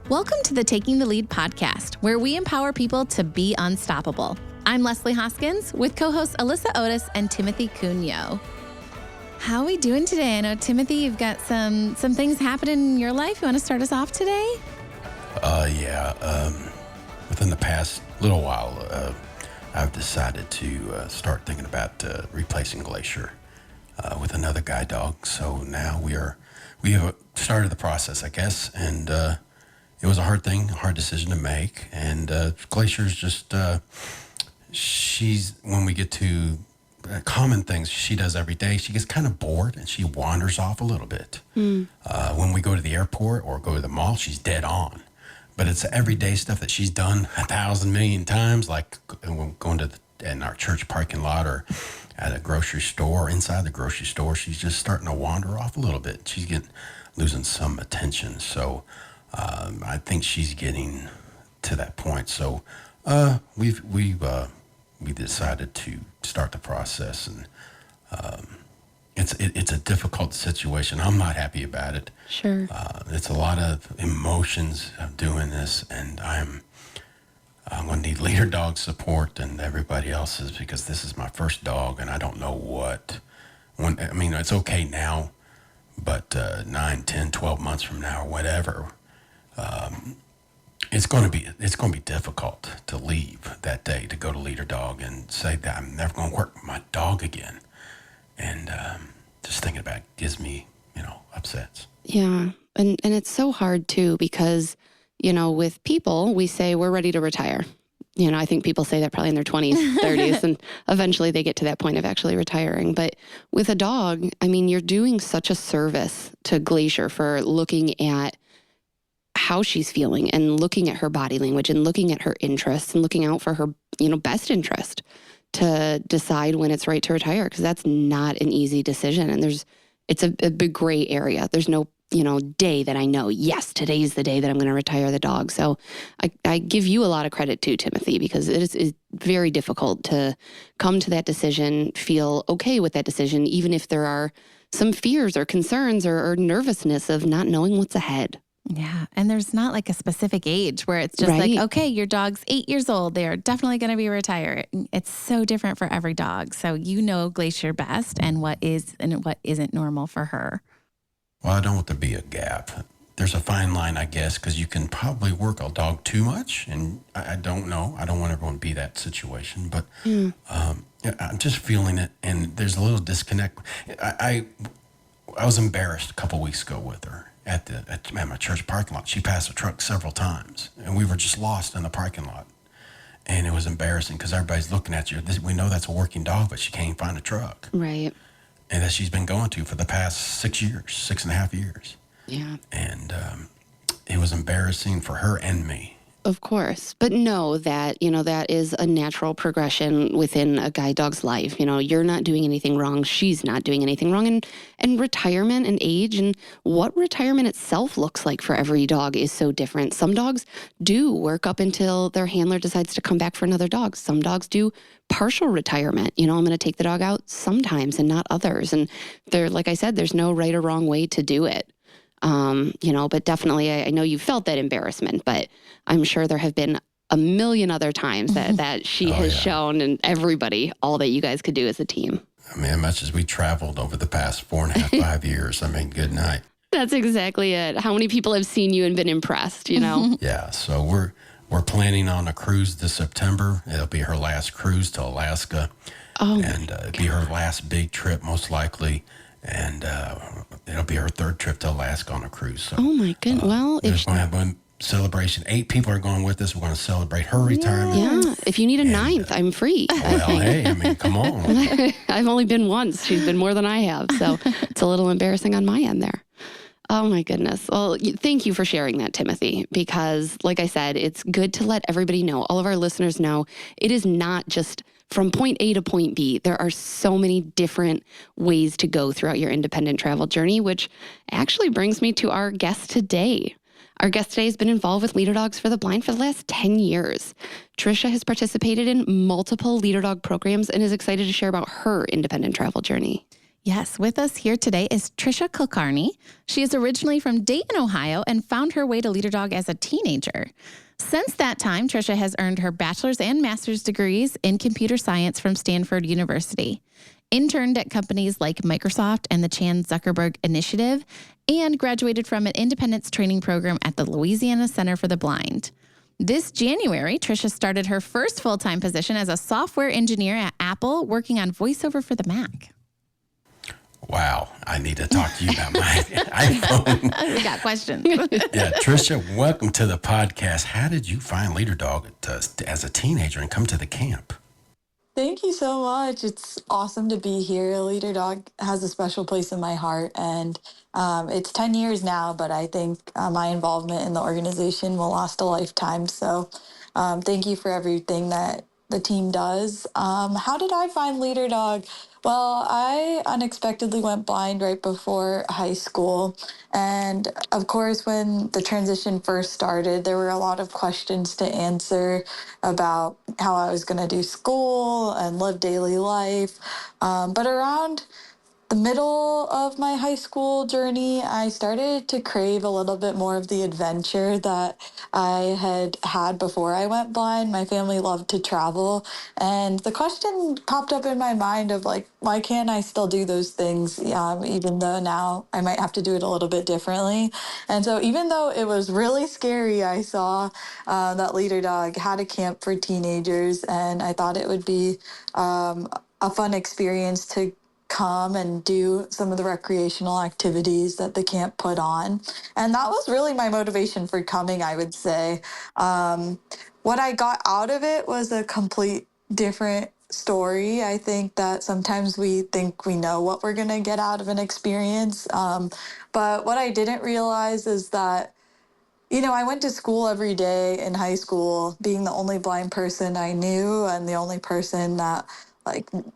Welcome to the Taking the Lead podcast, where we empower people to be unstoppable. I'm Leslie Hoskins with co-hosts Alyssa Otis and Timothy Cunyo. How are we doing today? I know, Timothy, you've got some things happening in your life. You want to start us off today? Within the past little while, I've decided to start thinking about replacing Glacier with another guide dog. So now we have started the process, I guess, and it was a hard decision to make. And Glacier's just, when we get to common things she does every day, she gets kind of bored and she wanders off a little bit. When we go to the airport or go to the mall, she's dead on. But it's everyday stuff that she's done 1,000 million times, like going in our church parking lot or at a grocery store, inside the grocery store. She's just starting to wander off a little bit. She's losing some attention. So I think she's getting to that point. So we decided to start the process, and it's a difficult situation. I'm not happy about it. Sure. It's a lot of emotions of doing this, and I'm going to need leader dog support and everybody else's, because this is my first dog, and I don't know it's okay now, but 9, 10, 12 months from now or whatever, it's going to be difficult to leave that day to go to leader dog and say that I'm never going to work with my dog again. And just thinking about it gives me, upsets. Yeah. And it's so hard too, because, with people, we say we're ready to retire. I think people say that probably in their 20s, 30s, and eventually they get to that point of actually retiring. But with a dog, you're doing such a service to Glacier for looking at how she's feeling and looking at her body language and looking at her interests and looking out for her, best interest to decide when it's right to retire, because that's not an easy decision. And it's a big gray area. There's no, day that I know, yes, today's the day that I'm going to retire the dog. So I give you a lot of credit too, Timothy, because it is very difficult to come to that decision, feel okay with that decision, even if there are some fears or concerns or nervousness of not knowing what's ahead. Yeah. And there's not like a specific age where it's just right. like, okay, your dog's 8 years old. They are definitely going to be retired. It's so different for every dog. So Glacier best and what is and what isn't normal for her. Well, I don't want there to be a gap. There's a fine line, I guess, because you can probably work a dog too much. And I don't know. I don't want everyone to be that situation. But I'm just feeling it. And there's a little disconnect. I was embarrassed a couple weeks ago with her. At my church parking lot. She passed a truck several times, and we were just lost in the parking lot. And it was embarrassing because everybody's looking at you. We know that's a working dog, but she can't find a truck. Right. And that she's been going to for the past 6.5 years. Yeah. And it was embarrassing for her and me. Of course. But know that, that is a natural progression within a guide dog's life. You're not doing anything wrong. She's not doing anything wrong. And retirement and age and what retirement itself looks like for every dog is so different. Some dogs do work up until their handler decides to come back for another dog. Some dogs do partial retirement. I'm going to take the dog out sometimes and not others. And like I said, there's no right or wrong way to do it. But definitely I know you felt that embarrassment, but I'm sure there have been a million other times that she has shown and everybody, all that you guys could do as a team. As much as we traveled over the past 4.5, 5 years, good night. That's exactly it. How many people have seen you and been impressed, Yeah. So we're planning on a cruise this September. It'll be her last cruise to Alaska. Oh, and it'll be her last big trip, most likely. And it'll be her third trip to Alaska on a cruise. So, oh my goodness. Well, we're going to have one celebration. 8 people are going with us. We're going to celebrate her retirement. Yeah. If you need a ninth, I'm free. Well, hey, come on. I've only been once. She's been more than I have. So it's a little embarrassing on my end there. Oh my goodness. Well, thank you for sharing that, Timothy, because like I said, it's good to let everybody know, all of our listeners know, it is not just from point A to point B. There are so many different ways to go throughout your independent travel journey, which actually brings me to our guest today. Our guest today has been involved with Leader Dogs for the Blind for the last 10 years. Trisha has participated in multiple Leader Dog programs and is excited to share about her independent travel journey. Yes, with us here today is Trisha Kulkarni. She is originally from Dayton, Ohio, and found her way to Leader Dog as a teenager. Since that time, Trisha has earned her bachelor's and master's degrees in computer science from Stanford University, interned at companies like Microsoft and the Chan Zuckerberg Initiative, and graduated from an independence training program at the Louisiana Center for the Blind. This January, Trisha started her first full-time position as a software engineer at Apple, working on VoiceOver for the Mac. Wow, I need to talk to you about my iPhone. We got questions. Yeah, Trisha, welcome to the podcast. How did you find Leader Dog as a teenager and come to the camp? Thank you so much. It's awesome to be here. Leader Dog has a special place in my heart, and it's 10 years now, but I think my involvement in the organization will last a lifetime. So thank you for everything that the team does. How did I find Leader Dog? Well, I unexpectedly went blind right before high school. And of course, when the transition first started, there were a lot of questions to answer about how I was going to do school and live daily life. But around the middle of my high school journey, I started to crave a little bit more of the adventure that I had before I went blind. My family loved to travel, and the question popped up in my mind of like, why can't I still do those things, even though now I might have to do it a little bit differently? And so even though it was really scary, I saw that Leader Dog had a camp for teenagers, and I thought it would be a fun experience to come and do some of the recreational activities that the camp put on. And that was really my motivation for coming, I would say. What I got out of it was a complete different story. I think that sometimes we think we know what we're going to get out of an experience. But what I didn't realize is that I went to school every day in high school, being the only blind person I knew and the only person that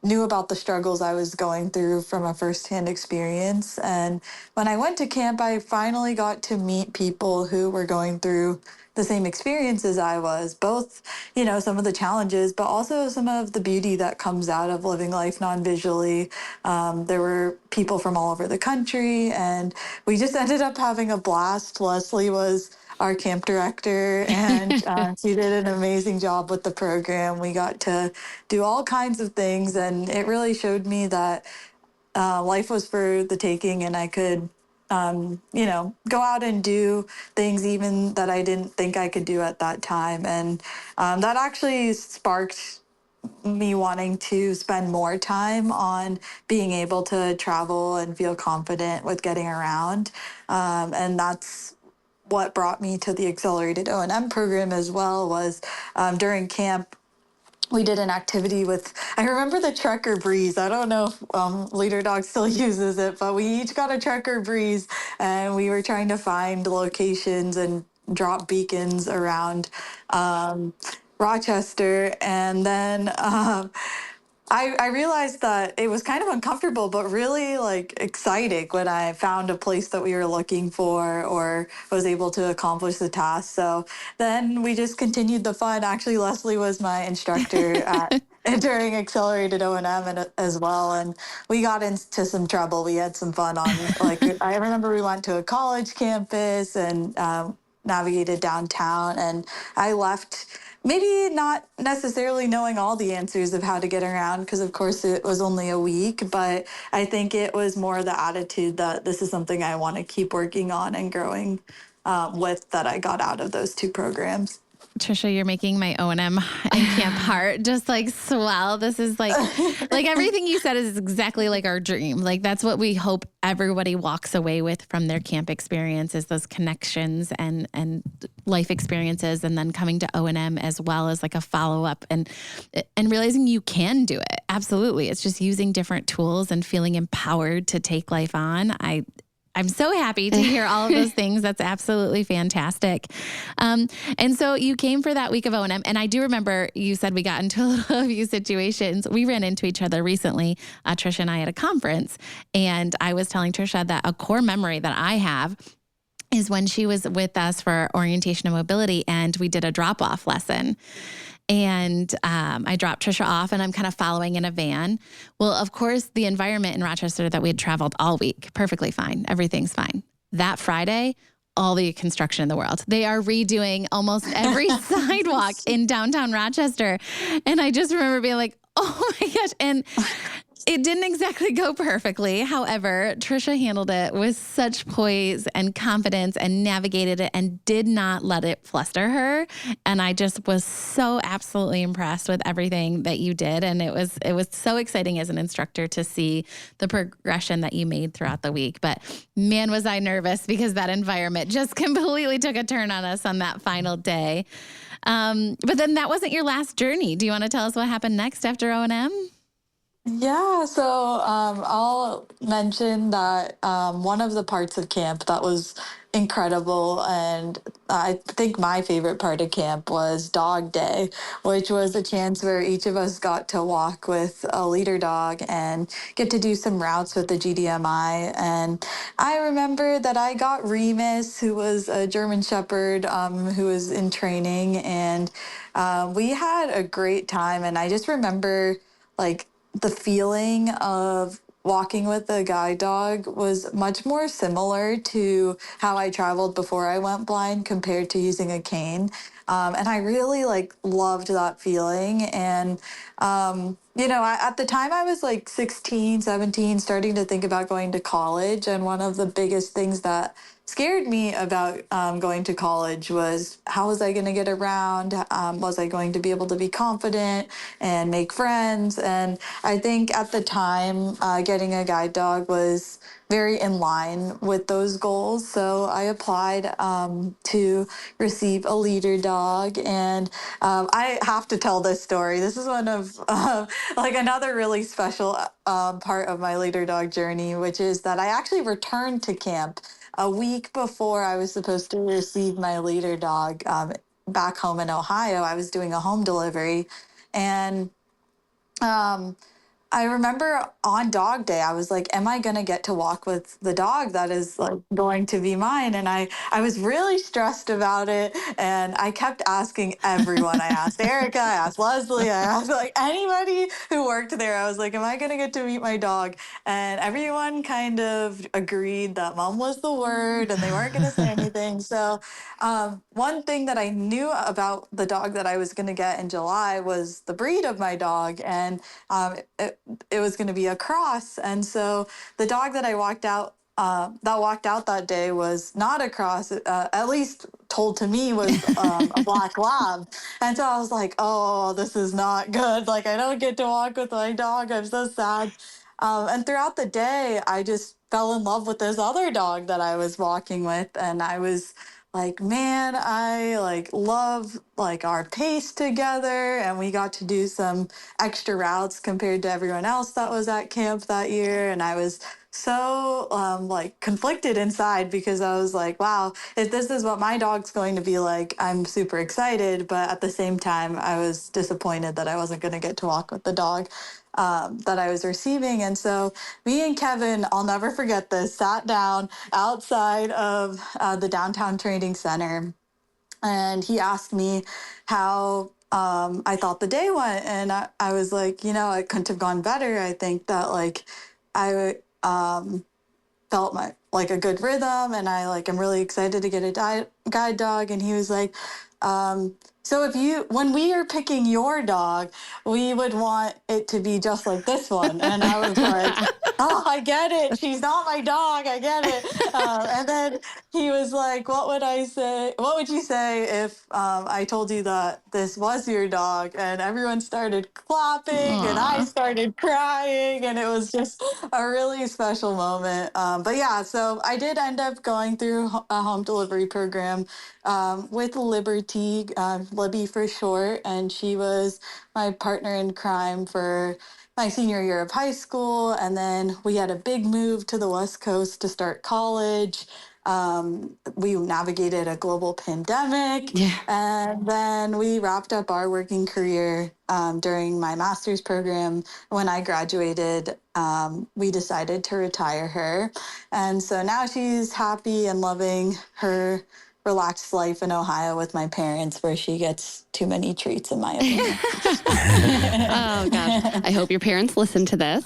knew about the struggles I was going through from a firsthand experience. And when I went to camp, I finally got to meet people who were going through the same experiences I was, both, some of the challenges, but also some of the beauty that comes out of living life non-visually. There were people from all over the country, and we just ended up having a blast. Leslie was our camp director, and she did an amazing job with the program. We got to do all kinds of things, and it really showed me that life was for the taking, and I could, go out and do things even that I didn't think I could do at that time. And that actually sparked me wanting to spend more time on being able to travel and feel confident with getting around. And that's what brought me to the accelerated O&M program as well. Was during camp, we did an activity with, I remember the Trekker Breeze. I don't know if Leader Dog still uses it, but we each got a Trekker Breeze, and we were trying to find locations and drop beacons around Rochester. And then I realized that it was kind of uncomfortable, but really exciting when I found a place that we were looking for or was able to accomplish the task. So then we just continued the fun. Actually, Leslie was my instructor during Accelerated O&M as well. And we got into some trouble. We had some fun on, I remember we went to a college campus and navigated downtown, and I left maybe not necessarily knowing all the answers of how to get around, because of course it was only a week, but I think it was more the attitude that this is something I want to keep working on and growing with, that I got out of those two programs. Trisha, you're making my O&M and camp heart just swell. This is like everything you said is exactly like our dream. That's what we hope everybody walks away with from their camp experience, is those connections and life experiences, and then coming to O&M as well as a follow-up and realizing you can do it. Absolutely. It's just using different tools and feeling empowered to take life on. I'm so happy to hear all of those things. That's absolutely fantastic. And so you came for that week of O&M. And I do remember you said we got into a few situations. We ran into each other recently, Trisha and I, at a conference. And I was telling Trisha that a core memory that I have is when she was with us for orientation and mobility, and we did a drop-off lesson. And I dropped Trisha off and I'm kind of following in a van. Well, of course, the environment in Rochester that we had traveled all week, perfectly fine. Everything's fine. That Friday, all the construction in the world. They are redoing almost every sidewalk in downtown Rochester. And I just remember being like, oh my gosh. And it didn't exactly go perfectly. However, Trisha handled it with such poise and confidence and navigated it and did not let it fluster her. And I just was so absolutely impressed with everything that you did. And it was so exciting as an instructor to see the progression that you made throughout the week. But man, was I nervous because that environment just completely took a turn on us on that final day. But then that wasn't your last journey. Do you want to tell us what happened next after O&M? Yeah, so I'll mention that one of the parts of camp that was incredible, and I think my favorite part of camp was Dog Day, which was a chance where each of us got to walk with a leader dog and get to do some routes with the GDMI. And I remember that I got Remus, who was a German Shepherd who was in training, and we had a great time. And I just remember like the feeling of walking with a guide dog was much more similar to how I traveled before I went blind compared to using a cane. And I really like loved that feeling. And, at the time I was like 16, 17, starting to think about going to college. And one of the biggest things that scared me about going to college was how was I going to get around? Was I going to be able to be confident and make friends? And I think at the time, getting a guide dog was very in line with those goals. So I applied to receive a leader dog. And I have to tell this story. This is one of like another really special part of my leader dog journey, which is that I actually returned to camp a week before I was supposed to receive my leader dog back home in Ohio. I was doing a home delivery. And I remember on dog day, I was like, am I going to get to walk with the dog that is like going to be mine? And I was really stressed about it. And I kept asking everyone. I asked Erica, I asked Leslie, I asked like anybody who worked there. I was like, am I going to get to meet my dog? And everyone kind of agreed that mom was the word and they weren't going to say anything. So one thing that I knew about the dog that I was going to get in July was the breed of my dog. And it was going to be a cross. And so the dog that I walked out that day was not a cross, at least told to me was a black lab. And so I was like, oh, this is not good. Like, I don't get to walk with my dog. I'm so sad. And throughout the day, I just fell in love with this other dog that I was walking with. And I was like, man, I like love like our pace together. And we got to do some extra routes compared to everyone else that was at camp that year. And I was so like conflicted inside because I was like, wow, if this is what my dog's going to be like, I'm super excited. But at the same time, I was disappointed that I wasn't going to get to walk with the dog that I was receiving. And so me and Kevin, I'll never forget this, sat down outside of the downtown training center. And he asked me how I thought the day went. And I was like, it couldn't have gone better. I think that like I felt my like a good rhythm, and I like am really excited to get a guide dog. And he was like, so when we are picking your dog, we would want it to be just like this one. And I was like, oh, I get it. She's not my dog. I get it. And then he was like, what would I say? What would you say if I told you that this was your dog? And everyone started clapping and I started crying. And it was just a really special moment. But yeah, so I did end up going through a home delivery program with Liberty, Libby for short, and she was my partner in crime for my senior year of high school. And then we had a big move to the West Coast to start college. We navigated a global pandemic, and then we wrapped up our working career during my master's program. When I graduated, we decided to retire her. And so now she's happy and loving her relaxed life in Ohio with my parents where she gets too many treats, in my opinion. Oh gosh, I hope your parents listen to this.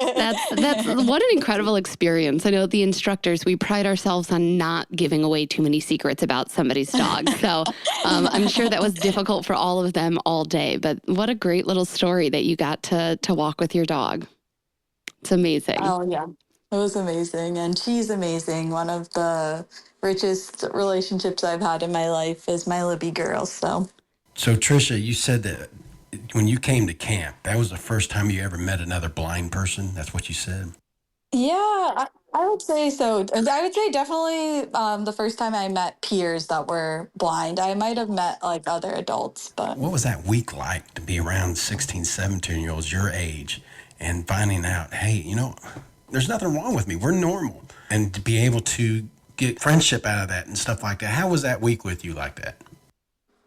That's what an incredible experience. I know the instructors, we pride ourselves on not giving away too many secrets about somebody's dog. So I'm sure that was difficult for all of them all day, but what a great little story that you got to walk with your dog. It's amazing. Oh, yeah. It was amazing. And she's amazing. One of the richest relationships I've had in my life is my Libby girl. So Trisha, you said that when you came to camp, that was the first time you ever met another blind person. That's what you said. yeah, I would say so. I would say definitely the first time I met peers that were blind. I might have met like other adults, but What was that week like to be around 16, 17-year-olds your age and finding out, hey, there's nothing wrong with me. We're normal. And to be able to get friendship out of that and stuff like that. How was that week with you like that?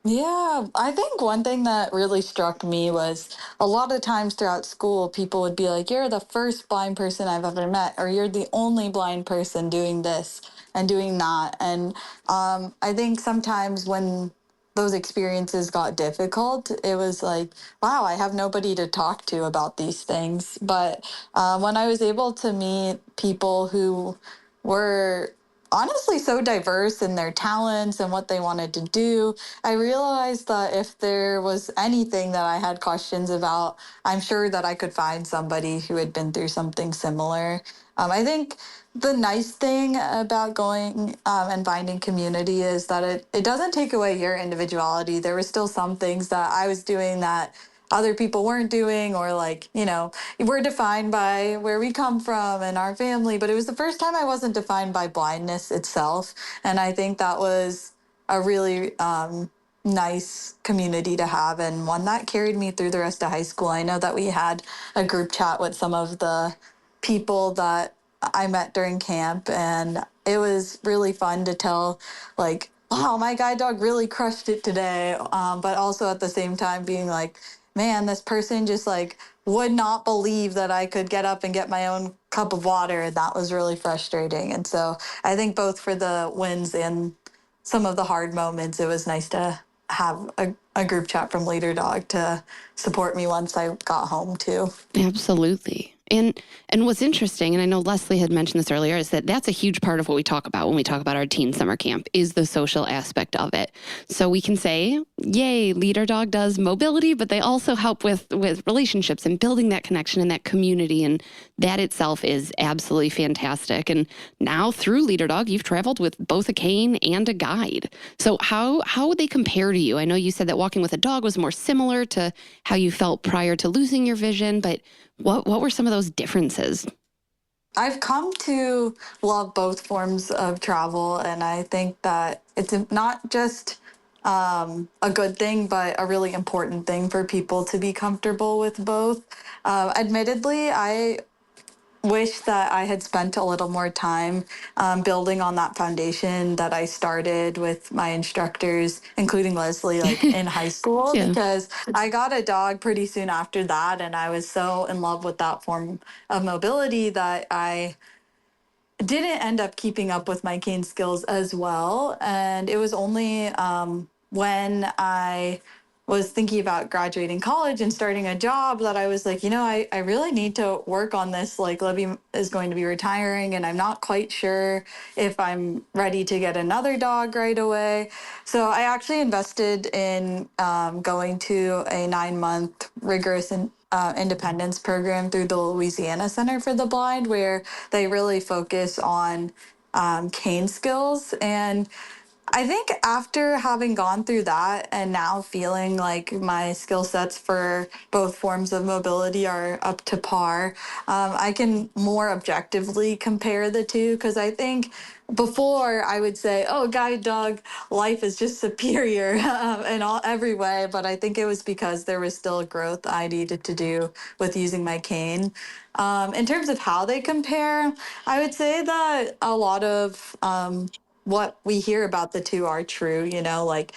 yeah, I think one thing that really struck me was a lot of times throughout school, people would be like, "You're the first blind person I've ever met," or "You're the only blind person doing this and doing that." And I think sometimes when those experiences got difficult, it was like, wow, I have nobody to talk to about these things. But when I was able to meet people who were honestly so diverse in their talents and what they wanted to do, I realized that if there was anything that I had questions about, I'm sure that I could find somebody who had been through something similar. I think the nice thing about going and finding community is that it doesn't take away your individuality. There were still some things that I was doing that other people weren't doing, or like, we're defined by where we come from and our family, but it was the first time I wasn't defined by blindness itself. And I think that was a really nice community to have, and one that carried me through the rest of high school. I know that we had a group chat with some of the people that I met during camp, and it was really fun to tell, like, wow, my guide dog really crushed it today. But also at the same time being like, man, this person just like would not believe that I could get up and get my own cup of water. And that was really frustrating. And so I think both for the wins and some of the hard moments, it was nice to have a group chat from Leader Dog to support me once I got home too. Absolutely. And what's interesting, and I know Leslie had mentioned this earlier, is that that's a huge part of what we talk about when we talk about our teen summer camp is the social aspect of it. So we can say, yay, Leader Dog does mobility, but they also help with relationships and building that connection and that community. And that itself is absolutely fantastic. And now through Leader Dog, you've traveled with both a cane and a guide. So how would they compare to you? I know you said that walking with a dog was more similar to how you felt prior to losing your vision, but what were some of those differences? I've come to love both forms of travel, and I think that it's not just a good thing, but a really important thing for people to be comfortable with both. Admittedly, I wish that I had spent a little more time building on that foundation that I started with my instructors, including Leslie, like in high school, Yeah. because I got a dog pretty soon after that. And I was so in love with that form of mobility that I didn't end up keeping up with my cane skills as well. And it was only when I was thinking about graduating college and starting a job that I was like, I really need to work on this. Like, Libby is going to be retiring, and I'm not quite sure if I'm ready to get another dog right away. So I actually invested in going to a 9-month rigorous independence program through the Louisiana Center for the Blind, where they really focus on cane skills. And I think after having gone through that and now feeling like my skill sets for both forms of mobility are up to par, I can more objectively compare the two, because I think before I would say, oh, guide dog life is just superior in every way. But I think it was because there was still growth I needed to do with using my cane. In terms of how they compare, I would say that a lot of what we hear about the two are true. Like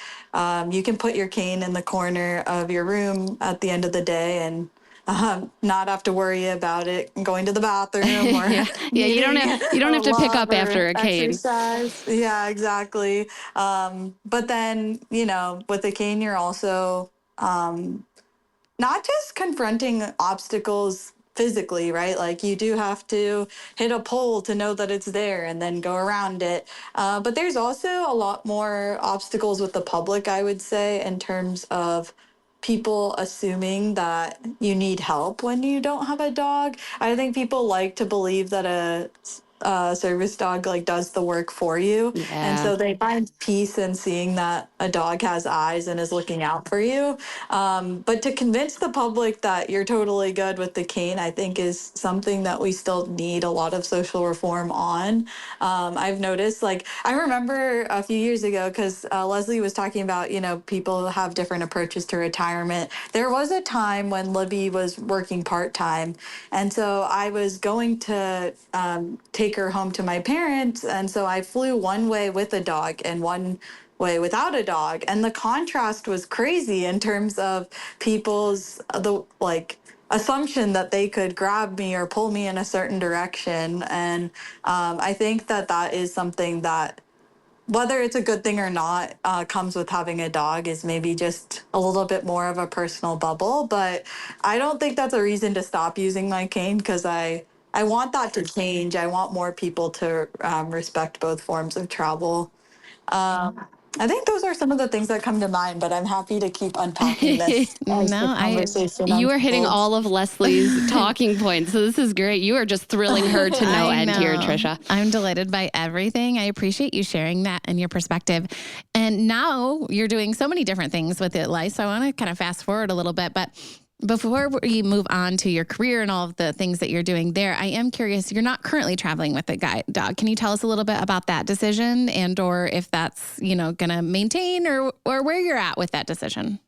you can put your cane in the corner of your room at the end of the day and not have to worry about it going to the bathroom or Yeah, you don't have to pick up after a cane. exercise. Yeah, exactly. But then, with a cane, you're also not just confronting obstacles physically, right? Like you do have to hit a pole to know that it's there and then go around it. But there's also a lot more obstacles with the public, I would say, in terms of people assuming that you need help when you don't have a dog. I think people like to believe that a service dog like does the work for you. And Yeah. so they find peace in seeing that a dog has eyes and is looking out for you. But to convince the public that you're totally good with the cane, I think is something that we still need a lot of social reform on. I've noticed, like, I remember a few years ago, because Leslie was talking about, people have different approaches to retirement. There was a time when Libby was working part-time. And so I was going to take her home to my parents. And so I flew one way with a dog and one way without a dog, and the contrast was crazy in terms of people's assumption that they could grab me or pull me in a certain direction. And I think that is something that, whether it's a good thing or not, comes with having a dog, is maybe just a little bit more of a personal bubble. But I don't think that's a reason to stop using my cane, because I want that to change. I want more people to respect both forms of travel. I think those are some of the things that come to mind, but I'm happy to keep unpacking this as the conversation you are hitting unfolds. all of Leslie's talking points. So this is great. You are just thrilling her to no end here, Trisha. I'm delighted by everything. I appreciate you sharing that and your perspective. And now you're doing so many different things with it, Lice. So I want to kind of fast forward a little bit, but before we move on to your career and all of the things that you're doing there, I am curious, you're not currently traveling with a guide dog. Can you tell us a little bit about that decision, and or if that's, going to maintain or where you're at with that decision?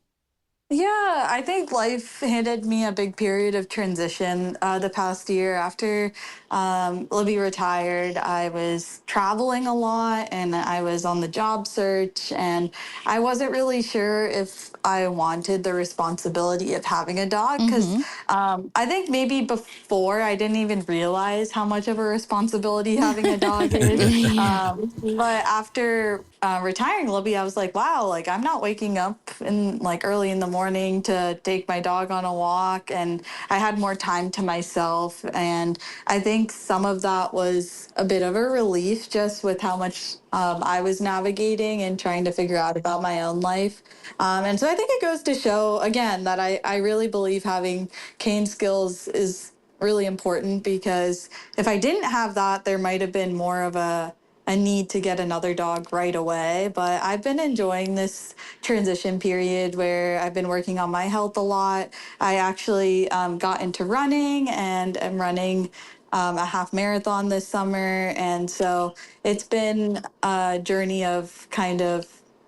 Yeah, I think life handed me a big period of transition the past year. After Libby retired, I was traveling a lot and I was on the job search, and I wasn't really sure if I wanted the responsibility of having a dog, because I think maybe before I didn't even realize how much of a responsibility having a dog is. But after retiring Libby, I was like, wow, like I'm not waking up in like early in the morning to take my dog on a walk, and I had more time to myself. And I think some of that was a bit of a relief, just with how much I was navigating and trying to figure out about my own life. And so I think it goes to show again that I really believe having cane skills is really important, because if I didn't have that, there might have been more of a need to get another dog right away. But I've been enjoying this transition period where I've been working on my health a lot. I actually got into running and am running a half marathon this summer. And so it's been a journey of kind of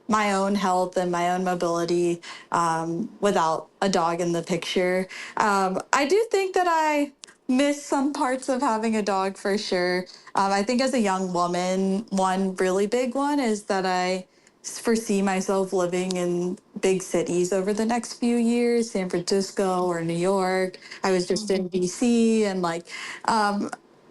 my own health and my own mobility without a dog in the picture. I do think that I miss some parts of having a dog for sure. I think as a young woman, one really big one is that I foresee myself living in big cities over the next few years, San Francisco or New York. I was just in DC, and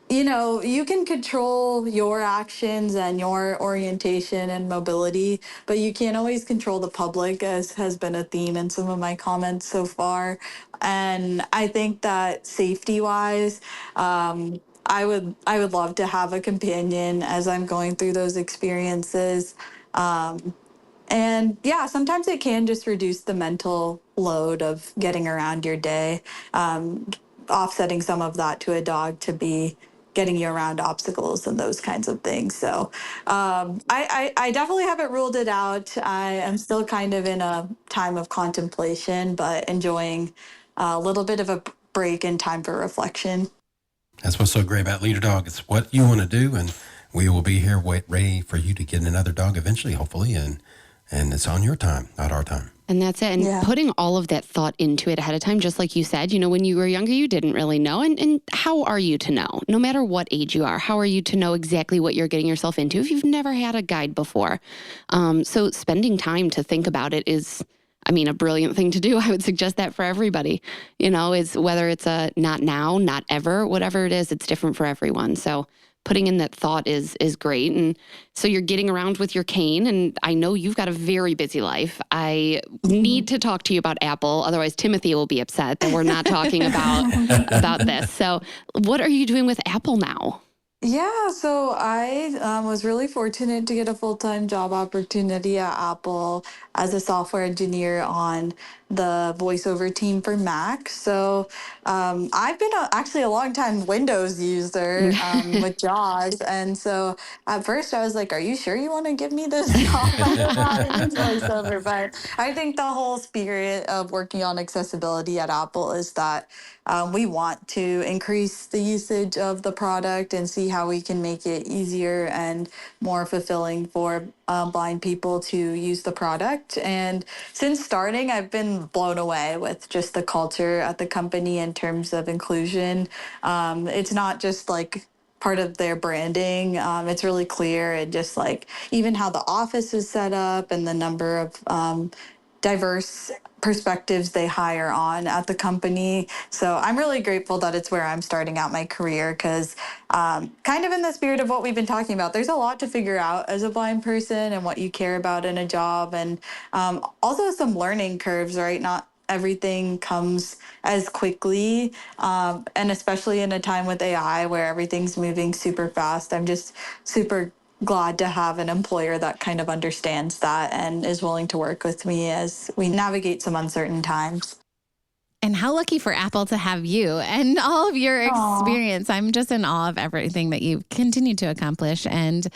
you can control your actions and your orientation and mobility, but you can't always control the public, as has been a theme in some of my comments so far. And I think that safety wise, I would love to have a companion as I'm going through those experiences. And yeah, sometimes it can just reduce the mental load of getting around your day, offsetting some of that to a dog to be getting you around obstacles and those kinds of things. So I definitely haven't ruled it out. I am still kind of in a time of contemplation, but enjoying a little bit of a break and time for reflection. That's what's so great about Leader Dog. It's what you want to do, and we will be here ready for you to get another dog eventually, hopefully, and it's on your time, not our time. And that's it. And putting all of that thought into it ahead of time, just like you said, when you were younger, you didn't really know. And how are you to know? No matter what age you are, how are you to know exactly what you're getting yourself into if you've never had a guide before? So spending time to think about it is, I mean, a brilliant thing to do. I would suggest that for everybody, is whether it's a not now, not ever, whatever it is, it's different for everyone. So putting in that thought is great. And so you're getting around with your cane, and I know you've got a very busy life. I need to talk to you about Apple. Otherwise, Timothy will be upset that we're not talking about this. So what are you doing with Apple now? Yeah, so I was really fortunate to get a full-time job opportunity at Apple as a software engineer on the voiceover team for Mac. So I've been actually a long time Windows user with JAWS. And so at first I was like, are you sure you want to give me this job? I don't know how to use voiceover. But I think the whole spirit of working on accessibility at Apple is that we want to increase the usage of the product and see how we can make it easier and more fulfilling for blind people to use the product. And since starting, I've been blown away with just the culture at the company in terms of inclusion. It's not just like part of their branding. It's really clear, and just like even how the office is set up and the number of diverse perspectives they hire on at the company. So I'm really grateful that it's where I'm starting out my career, because kind of in the spirit of what we've been talking about, there's a lot to figure out as a blind person and what you care about in a job, and also some learning curves, right? Not everything comes as quickly, and especially in a time with AI where everything's moving super fast. I'm just super glad to have an employer that kind of understands that and is willing to work with me as we navigate some uncertain times. And how lucky for Apple to have you and all of your experience. I'm just in awe of everything that you've continued to accomplish and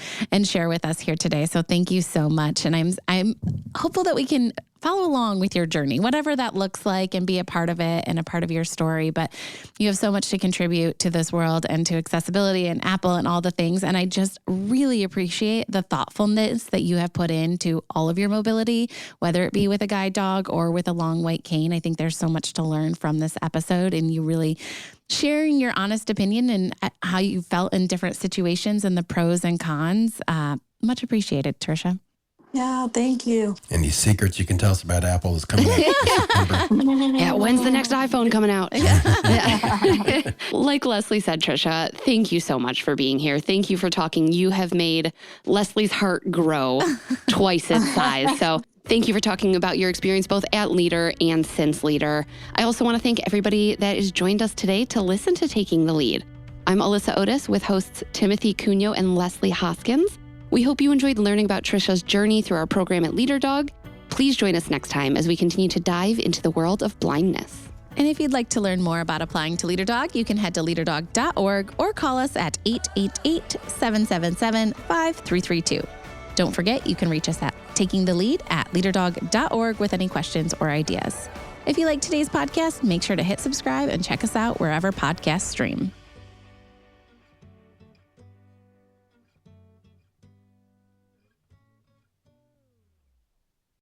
share with us here today. So thank you so much. And I'm hopeful that we can follow along with your journey, whatever that looks like, and be a part of it and a part of your story. But you have so much to contribute to this world and to accessibility and Apple and all the things. And I just really appreciate the thoughtfulness that you have put into all of your mobility, whether it be with a guide dog or with a long white cane. I think there's so much to learn from this episode, and you really sharing your honest opinion and how you felt in different situations and the pros and cons. Much appreciated, Trisha. Yeah, thank you. Any secrets you can tell us about Apple is coming out this September? Yeah, when's the next iPhone coming out? Like Leslie said, Trisha, thank you so much for being here. Thank you for talking. You have made Leslie's heart grow twice its size. So thank you for talking about your experience both at Leader and since Leader. I also want to thank everybody that has joined us today to listen to Taking the Lead. I'm Alyssa Otis with hosts Timothy Cunio and Leslie Hoskins. We hope you enjoyed learning about Trisha's journey through our program at Leader Dog. Please join us next time as we continue to dive into the world of blindness. And if you'd like to learn more about applying to Leader Dog, you can head to leaderdog.org or call us at 888-777-5332. Don't forget, you can reach us at takingthelead@leaderdog.org with any questions or ideas. If you like today's podcast, make sure to hit subscribe and check us out wherever podcasts stream.